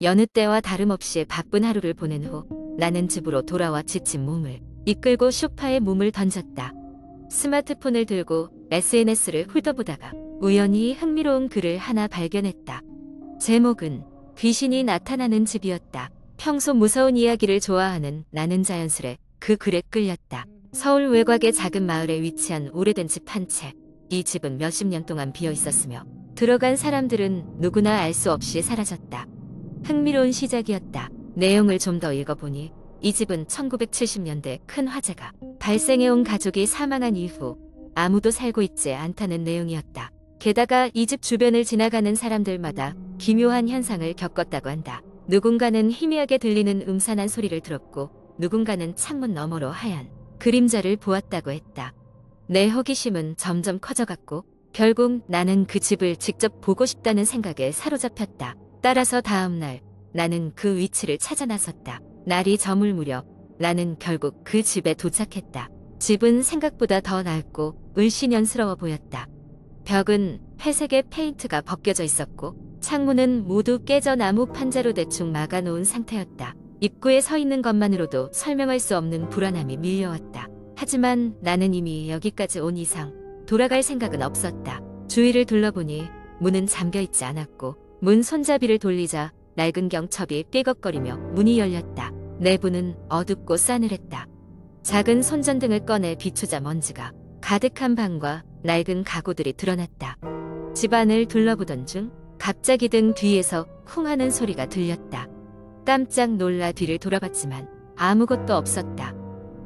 여느 때와 다름없이 바쁜 하루를 보낸 후 나는 집으로 돌아와 지친 몸을 이끌고 소파에 몸을 던졌다. 스마트폰을 들고 SNS를 훑어보다가 우연히 흥미로운 글을 하나 발견했다. 제목은 귀신이 나타나는 집이었다. 평소 무서운 이야기를 좋아하는 나는 자연스레 그 글에 끌렸다. 서울 외곽의 작은 마을에 위치한 오래된 집 한 채. 이 집은 몇십 년 동안 비어 있었으며 들어간 사람들은 누구나 알 수 없이 사라졌다. 흥미로운 시작이었다. 내용을 좀 더 읽어보니 이 집은 1970년대 큰 화재가 발생해온 가족이 사망한 이후 아무도 살고 있지 않다는 내용이었다. 게다가 이 집 주변을 지나가는 사람들마다 기묘한 현상을 겪었다고 한다. 누군가는 희미하게 들리는 음산한 소리를 들었고 누군가는 창문 너머로 하얀 그림자를 보았다고 했다. 내 호기심은 점점 커져갔고 결국 나는 그 집을 직접 보고 싶다는 생각에 사로잡혔다. 따라서 다음 날 나는 그 위치를 찾아 나섰다. 날이 저물 무렵 나는 결국 그 집에 도착했다. 집은 생각보다 더 낡고 을씨년스러워 보였다. 벽은 회색의 페인트가 벗겨져 있었고 창문은 모두 깨져 나무 판자로 대충 막아놓은 상태였다. 입구에 서 있는 것만으로도 설명할 수 없는 불안함이 밀려왔다. 하지만 나는 이미 여기까지 온 이상 돌아갈 생각은 없었다. 주위를 둘러보니 문은 잠겨있지 않았고 문 손잡이를 돌리자 낡은 경첩이 삐걱거리며 문이 열렸다. 내부는 어둡고 싸늘했다. 작은 손전등을 꺼내 비추자 먼지가 가득한 방과 낡은 가구들이 드러났다. 집안을 둘러보던 중 갑자기 등 뒤에서 쿵 하는 소리가 들렸다. 깜짝 놀라 뒤를 돌아봤지만 아무것도 없었다.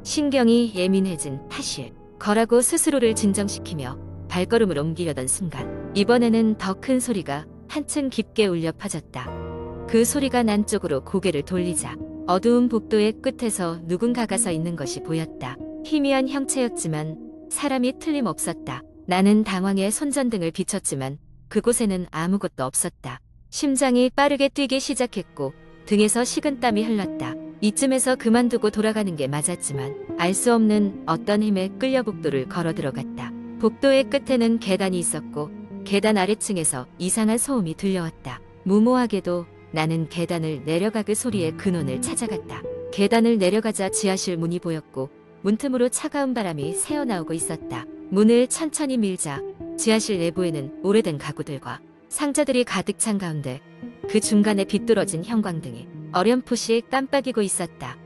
신경이 예민해진 탓일 거라고 스스로를 진정시키며 발걸음을 옮기려던 순간 이번에는 더 큰 소리가 한층 깊게 울려 퍼졌다. 그 소리가 난 쪽으로 고개를 돌리자 어두운 복도의 끝에서 누군가가 서 있는 것이 보였다. 희미한 형체였지만 사람이 틀림없었다. 나는 당황해 손전등을 비췄지만 그곳에는 아무것도 없었다. 심장이 빠르게 뛰기 시작했고 등에서 식은땀이 흘렀다. 이쯤에서 그만두고 돌아가는 게 맞았지만 알 수 없는 어떤 힘에 끌려 복도를 걸어 들어갔다. 복도의 끝에는 계단이 있었고 계단 아래층에서 이상한 소음이 들려왔다. 무모하게도 나는 계단을 내려가 그 소리의 근원을 찾아갔다. 계단을 내려가자 지하실 문이 보였고 문틈으로 차가운 바람이 새어나오고 있었다. 문을 천천히 밀자 지하실 내부에는 오래된 가구들과 상자들이 가득 찬 가운데 그 중간에 비뚤어진 형광등이 어렴풋이 깜빡이고 있었다.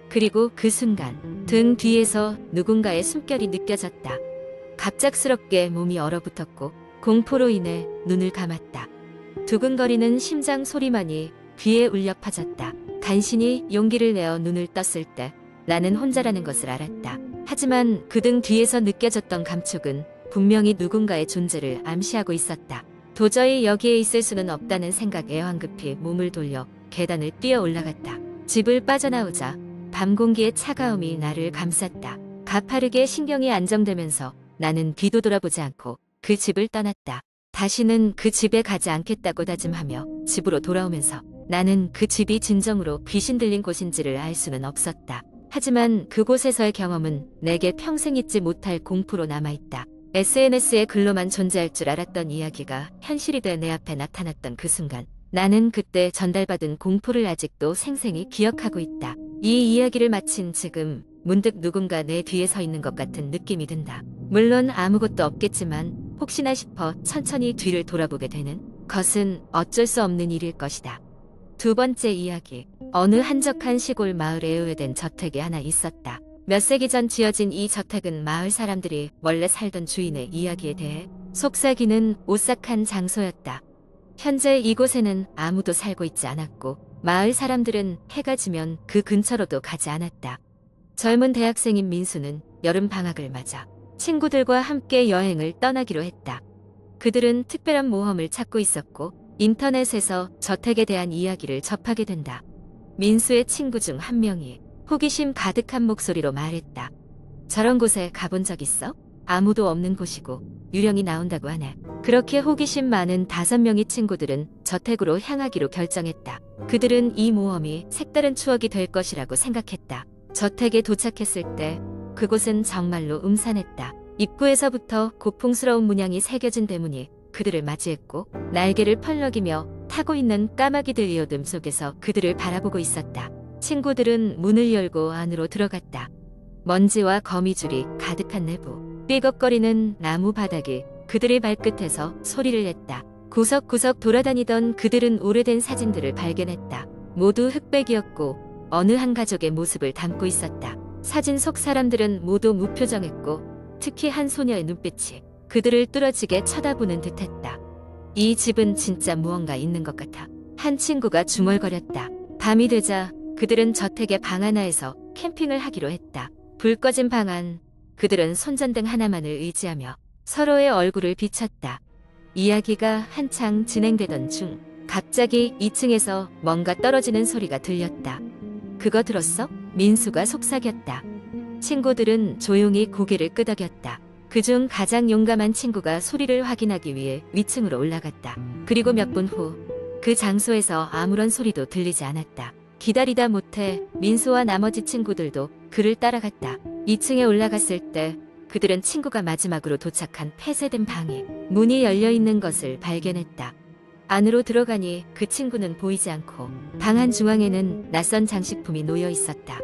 그리고 그 순간 등 뒤에서 누군가의 숨결이 느껴졌다. 갑작스럽게 몸이 얼어붙었고 공포로 인해 눈을 감았다. 두근거리는 심장 소리만이 귀에 울려 퍼졌다. 간신히 용기를 내어 눈을 떴을 때 나는 혼자라는 것을 알았다. 하지만 그 등 뒤에서 느껴졌던 감촉은 분명히 누군가의 존재를 암시하고 있었다. 도저히 여기에 있을 수는 없다는 생각에 황급히 몸을 돌려 계단을 뛰어 올라갔다. 집을 빠져나오자 밤 공기의 차가움이 나를 감쌌다. 가파르게 신경이 안정되면서 나는 뒤도 돌아보지 않고 그 집을 떠났다. 다시는 그 집에 가지 않겠다고 다짐하며 집으로 돌아오면서 나는 그 집이 진정으로 귀신 들린 곳인지를 알 수는 없었다. 하지만 그곳에서의 경험은 내게 평생 잊지 못할 공포로 남아있다. SNS의 글로만 존재할 줄 알았던 이야기가 현실이 돼 내 앞에 나타났던 그 순간 나는 그때 전달받은 공포를 아직도 생생히 기억하고 있다. 이 이야기를 마친 지금 문득 누군가 내 뒤에 서 있는 것 같은 느낌이 든다. 물론 아무것도 없겠지만 혹시나 싶어 천천히 뒤를 돌아보게 되는 것은 어쩔 수 없는 일일 것이다. 두 번째 이야기. 어느 한적한 시골 마을에 오래된 저택이 하나 있었다. 몇 세기 전 지어진 이 저택은 마을 사람들이 원래 살던 주인의 이야기에 대해 속삭이는 오싹한 장소였다. 현재 이곳에는 아무도 살고 있지 않았고 마을 사람들은 해가 지면 그 근처로도 가지 않았다. 젊은 대학생인 민수는 여름 방학을 맞아 친구들과 함께 여행을 떠나기로 했다. 그들은 특별한 모험을 찾고 있었고 인터넷에서 저택에 대한 이야기를 접하게 된다. 민수의 친구 중 한 명이 호기심 가득한 목소리로 말했다. 저런 곳에 가본 적 있어? 아무도 없는 곳이고 유령이 나온다고 하네. 그렇게 호기심 많은 5명의 친구들은 저택으로 향하기로 결정했다. 그들은 이 모험이 색다른 추억이 될 것이라고 생각했다. 저택에 도착했을 때 그곳은 정말로 음산했다. 입구에서부터 고풍스러운 문양이 새겨진 대문이 그들을 맞이했고 날개를 펄럭이며 타고 있는 까마귀들 이어둠 속에서 그들을 바라보고 있었다. 친구들은 문을 열고 안으로 들어갔다. 먼지와 거미줄이 가득한 내부, 삐걱거리는 나무 바닥이 그들의 발끝에서 소리를 냈다. 구석구석 돌아다니던 그들은 오래된 사진들을 발견했다. 모두 흑백이었고 어느 한 가족의 모습을 담고 있었다. 사진 속 사람들은 모두 무표정했고 특히 한 소녀의 눈빛이 그들을 뚫어지게 쳐다보는 듯했다. 이 집은 진짜 무언가 있는 것 같아. 한 친구가 중얼거렸다. 밤이 되자 그들은 저택의 방 하나에서 캠핑을 하기로 했다. 불 꺼진 방 안, 그들은 손전등 하나만을 의지하며 서로의 얼굴을 비췄다. 이야기가 한창 진행되던 중 갑자기 2층에서 뭔가 떨어지는 소리가 들렸다. 그거 들었어? 민수가 속삭였다. 친구들은 조용히 고개를 끄덕였다. 그중 가장 용감한 친구가 소리를 확인하기 위해 위층으로 올라갔다. 그리고 몇 분 후 그 장소에서 아무런 소리도 들리지 않았다. 기다리다 못해 민수와 나머지 친구들도 그를 따라갔다. 2층에 올라갔을 때 그들은 친구가 마지막으로 도착한 폐쇄된 방에 문이 열려 있는 것을 발견했다. 안으로 들어가니 그 친구는 보이지 않고 방 한 중앙에는 낯선 장식품이 놓여 있었다.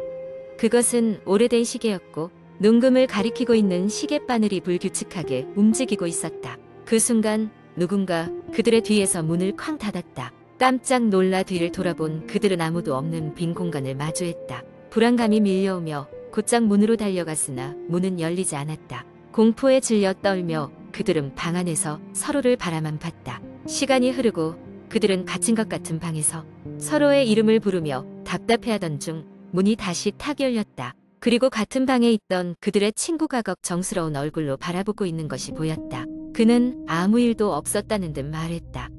그것은 오래된 시계였고 눈금을 가리키고 있는 시계바늘이 불규칙하게 움직이고 있었다. 그 순간 누군가 그들의 뒤에서 문을 쾅 닫았다. 깜짝 놀라 뒤를 돌아본 그들은 아무도 없는 빈 공간을 마주했다. 불안감이 밀려오며 곧장 문으로 달려갔으나 문은 열리지 않았다. 공포에 질려 떨며 그들은 방 안에서 서로를 바라만 봤다. 시간이 흐르고 그들은 갇힌 것 같은 방에서 서로의 이름을 부르며 답답해하던 중 문이 다시 탁 열렸다. 그리고 같은 방에 있던 그들의 친구가 걱정스러운 얼굴로 바라보고 있는 것이 보였다. 그는 아무 일도 없었다는 듯 말했다.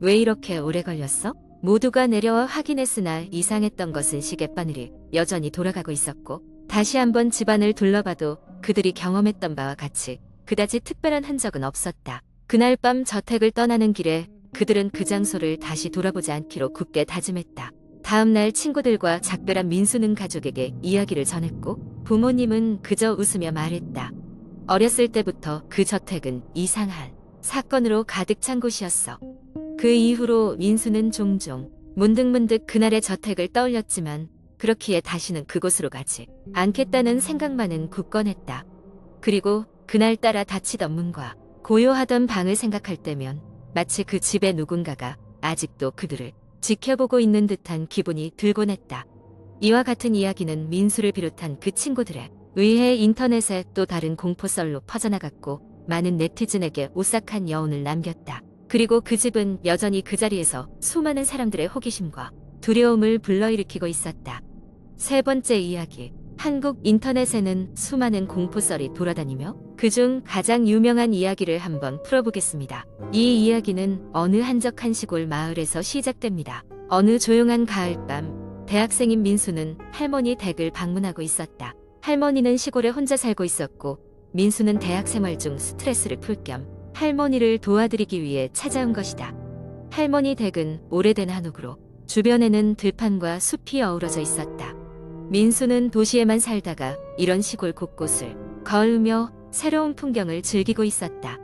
왜 이렇게 오래 걸렸어? 모두가 내려와 확인했으나 이상했던 것은 시계바늘이 여전히 돌아가고 있었고 다시 한번 집안을 둘러봐도 그들이 경험했던 바와 같이 그다지 특별한 흔적은 없었다. 그날 밤 저택을 떠나는 길에 그들은 그 장소를 다시 돌아보지 않기로 굳게 다짐했다. 다음 날 친구들과 작별한 민수는 가족에게 이야기를 전했고 부모님은 그저 웃으며 말했다. 어렸을 때부터 그 저택은 이상한 사건으로 가득 찬 곳이었어. 그 이후로 민수는 종종 문득문득 그날의 저택을 떠올렸지만 그렇기에 다시는 그곳으로 가지 않겠다는 생각만은 굳건했다. 그리고 그날따라 닫히던 문과 고요하던 방을 생각할 때면 마치 그 집의 누군가가 아직도 그들을 지켜보고 있는 듯한 기분이 들곤 했다. 이와 같은 이야기는 민수를 비롯한 그 친구들에 의해 인터넷에 또 다른 공포썰로 퍼져나갔고 많은 네티즌에게 오싹한 여운을 남겼다. 그리고 그 집은 여전히 그 자리에서 수많은 사람들의 호기심과 두려움을 불러일으키고 있었다. 세 번째 이야기. 한국 인터넷에는 수많은 공포썰이 돌아다니며 그중 가장 유명한 이야기를 한번 풀어보겠습니다. 이 이야기는 어느 한적한 시골 마을에서 시작됩니다. 어느 조용한 가을밤 대학생인 민수는 할머니 댁을 방문하고 있었다. 할머니는 시골에 혼자 살고 있었고 민수는 대학 생활 중 스트레스를 풀 겸 할머니를 도와드리기 위해 찾아온 것이다. 할머니 댁은 오래된 한옥으로 주변에는 들판과 숲이 어우러져 있었다. 민수는 도시에만 살다가 이런 시골 곳곳을 걸으며 새로운 풍경을 즐기고 있었다.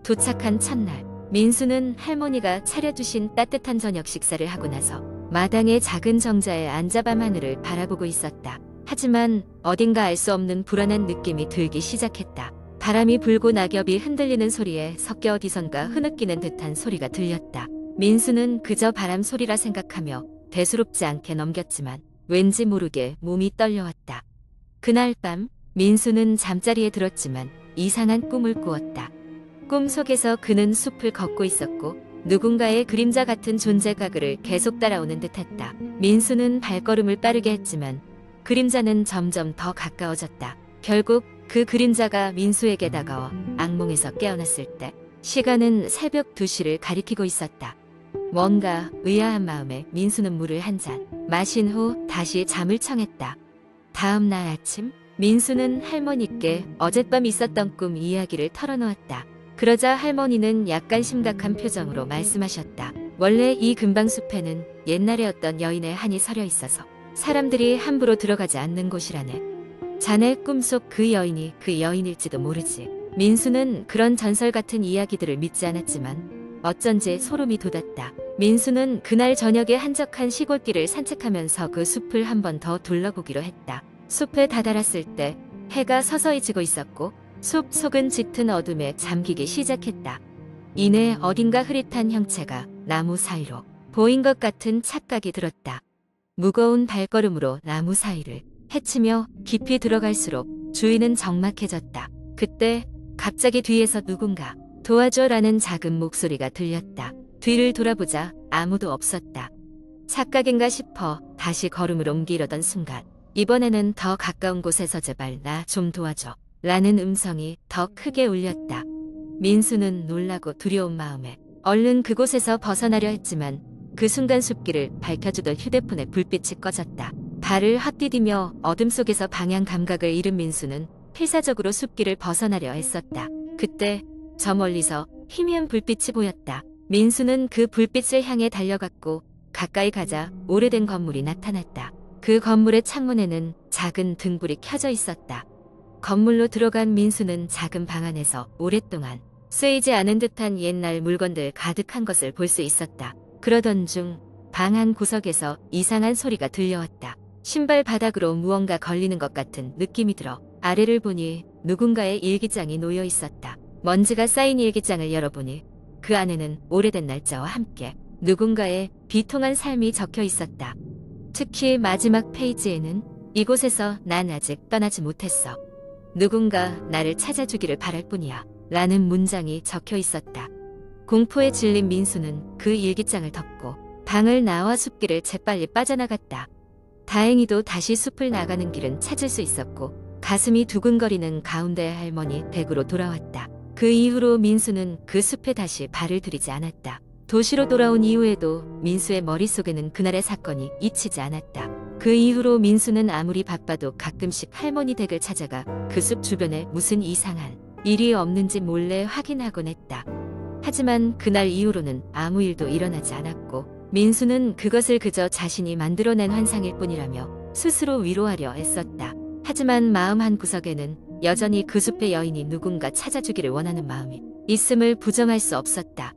도착한 첫날, 민수는 할머니가 차려주신 따뜻한 저녁 식사를 하고 나서 마당의 작은 정자에 앉아 밤하늘을 바라보고 있었다. 하지만 어딘가 알 수 없는 불안한 느낌이 들기 시작했다. 바람이 불고 낙엽이 흔들리는 소리에 섞여 어디선가 흐느끼는 듯한 소리가 들렸다. 민수는 그저 바람 소리라 생각하며 대수롭지 않게 넘겼지만 왠지 모르게 몸이 떨려왔다. 그날 밤 민수는 잠자리에 들었지만 이상한 꿈을 꾸었다. 꿈 속에서 그는 숲을 걷고 있었고 누군가의 그림자 같은 존재가 그를 계속 따라오는 듯했다. 민수는 발걸음을 빠르게 했지만 그림자는 점점 더 가까워졌다. 결국 그 그림자가 민수에게 다가와 악몽에서 깨어났을 때 시간은 새벽 2시를 가리키고 있었다. 뭔가 의아한 마음에 민수는 물을 한 잔 마신 후 다시 잠을 청했다. 다음 날 아침 민수는 할머니께 어젯밤 있었던 꿈 이야기를 털어놓았다. 그러자 할머니는 약간 심각한 표정으로 말씀하셨다. 원래 이 근방숲에는 옛날에 어떤 여인의 한이 서려 있어서 사람들이 함부로 들어가지 않는 곳이라네. 자네 꿈속 그 여인이 그 여인일지도 모르지. 민수는 그런 전설 같은 이야기들을 믿지 않았지만 어쩐지 소름이 돋았다. 민수는 그날 저녁에 한적한 시골길을 산책하면서 그 숲을 한 번 더 둘러보기로 했다. 숲에 다다랐을 때 해가 서서히 지고 있었고 숲 속은 짙은 어둠에 잠기기 시작했다. 이내 어딘가 흐릿한 형체가 나무 사이로 보인 것 같은 착각이 들었다. 무거운 발걸음으로 나무 사이를 헤치며 깊이 들어갈수록 주위는 적막해졌다. 그때 갑자기 뒤에서 누군가 도와줘라는 작은 목소리가 들렸다. 뒤를 돌아보자 아무도 없었다. 착각인가 싶어 다시 걸음을 옮기려던 순간 이번에는 더 가까운 곳에서 제발 나 좀 도와줘 라는 음성이 더 크게 울렸다. 민수는 놀라고 두려운 마음에 얼른 그곳에서 벗어나려 했지만 그 순간 숲길을 밝혀주던 휴대폰의 불빛이 꺼졌다. 발을 헛디디며 어둠 속에서 방향 감각을 잃은 민수는 필사적으로 숲길을 벗어나려 애썼다. 그때 저 멀리서 희미한 불빛이 보였다. 민수는 그 불빛을 향해 달려갔고 가까이 가자 오래된 건물이 나타났다. 그 건물의 창문에는 작은 등불이 켜져 있었다. 건물로 들어간 민수는 작은 방 안에서 오랫동안 쓰이지 않은 듯한 옛날 물건들 가득한 것을 볼 수 있었다. 그러던 중 방 한 구석에서 이상한 소리가 들려왔다. 신발 바닥으로 무언가 걸리는 것 같은 느낌이 들어 아래를 보니 누군가의 일기장이 놓여 있었다. 먼지가 쌓인 일기장을 열어보니 그 안에는 오래된 날짜와 함께 누군가의 비통한 삶이 적혀 있었다. 특히 마지막 페이지에는 이곳에서 난 아직 떠나지 못했어. 누군가 나를 찾아주기를 바랄 뿐이야. 라는 문장이 적혀 있었다. 공포에 질린 민수는 그 일기장을 덮고 방을 나와 숲길을 재빨리 빠져나갔다. 다행히도 다시 숲을 나가는 길은 찾을 수 있었고 가슴이 두근거리는 가운데의 할머니 댁으로 돌아왔다. 그 이후로 민수는 그 숲에 다시 발을 들이지 않았다. 도시로 돌아온 이후에도 민수의 머릿속에는 그날의 사건이 잊히지 않았다. 그 이후로 민수는 아무리 바빠도 가끔씩 할머니 댁을 찾아가 그 숲 주변에 무슨 이상한 일이 없는지 몰래 확인하곤 했다. 하지만 그날 이후로는 아무 일도 일어나지 않았고 민수는 그것을 그저 자신이 만들어낸 환상일 뿐이라며 스스로 위로하려 애썼다. 하지만 마음 한구석에는 여전히 그 숲의 여인이 누군가 찾아주기를 원하는 마음이 있음을 부정할 수 없었다.